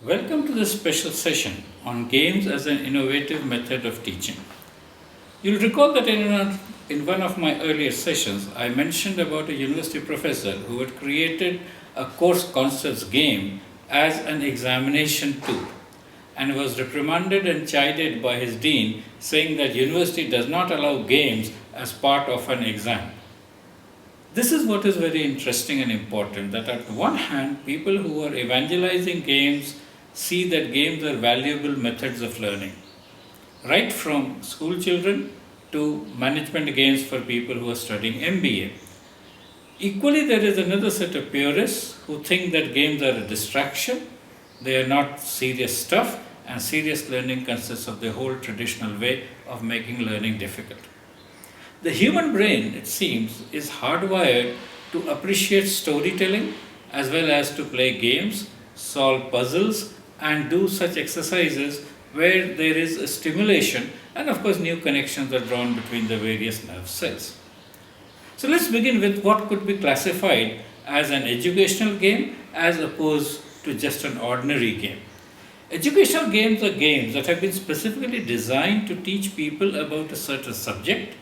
Welcome to this special session on games as an innovative method of teaching. You'll recall that in one of my earlier sessions, I mentioned about a university professor who had created a course concepts game as an examination tool and was reprimanded and chided by his dean, saying that university does not allow games as part of an exam. This is what is very interesting and important, that at one hand, people who are evangelizing games see that games are valuable methods of learning, right from school children to management games for people who are studying MBA. Equally, there is another set of purists who think that games are a distraction, they are not serious stuff, and serious learning consists of the whole traditional way of making learning difficult. The human brain, it seems, is hardwired to appreciate storytelling as well as to play games, solve puzzles, and do such exercises where there is a stimulation and, of course, new connections are drawn between the various nerve cells. So, let's begin with what could be classified as an educational game as opposed to just an ordinary game. Educational games are games that have been specifically designed to teach people about a certain subject,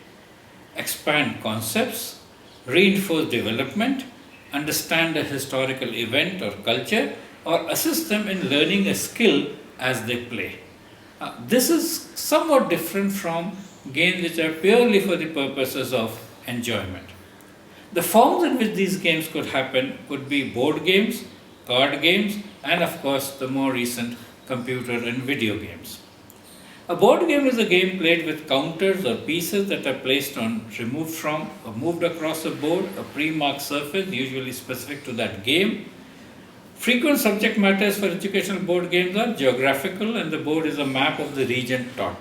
expand concepts, reinforce development, understand a historical event or culture, or assist them in learning a skill as they play. This is somewhat different from games which are purely for the purposes of enjoyment. The forms in which these games could happen could be board games, card games, and of course the more recent computer and video games. A board game is a game played with counters or pieces that are placed on, removed from, or moved across a board, a pre-marked surface, usually specific to that game. Frequent subject matters for educational board games are geographical, and the board is a map of the region taught.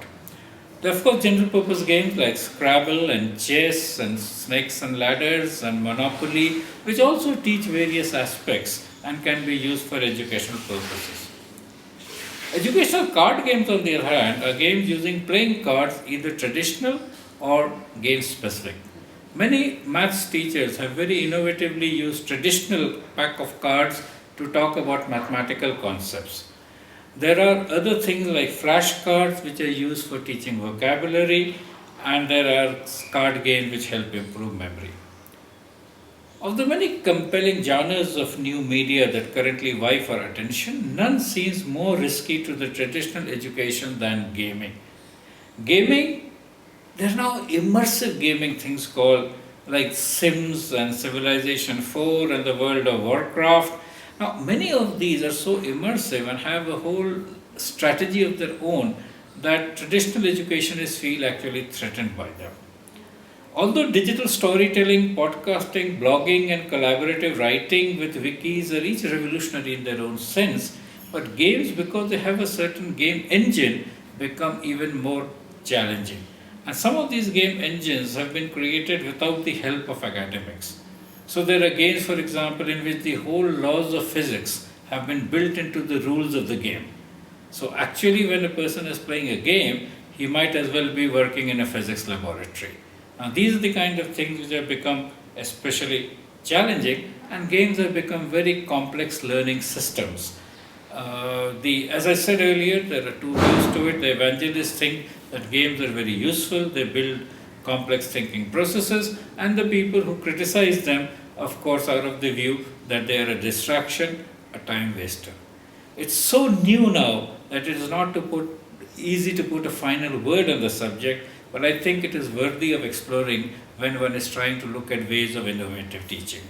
There are, of course, general purpose games like Scrabble and chess and snakes and ladders and Monopoly, which also teach various aspects and can be used for educational purposes. Educational card games, on the other hand, are games using playing cards, either traditional or game specific. Many maths teachers have very innovatively used traditional pack of cards to talk about mathematical concepts. There are other things like flashcards which are used for teaching vocabulary, and there are card games which help improve memory. Of the many compelling genres of new media that currently vie for attention, none seems more risky to the traditional education than gaming. Gaming, there are now immersive gaming things called like Sims and Civilization 4 and the World of Warcraft. Now, many of these are so immersive and have a whole strategy of their own that traditional educationists feel actually threatened by them. Although digital storytelling, podcasting, blogging, and collaborative writing with wikis are each revolutionary in their own sense, but games, because they have a certain game engine, become even more challenging. And some of these game engines have been created without the help of academics. So there are games, for example, in which the whole laws of physics have been built into the rules of the game. So actually, when a person is playing a game, he might as well be working in a physics laboratory. Now, these are the kind of things which have become especially challenging, and games have become very complex learning systems. As I said earlier, there are two views to it. The evangelists think that games are very useful, they build complex thinking processes, and the people who criticize them, of course, are of the view that they are a distraction, a time waster. It's so new now that it is not easy to put a final word on the subject, but I think it is worthy of exploring when one is trying to look at ways of innovative teaching.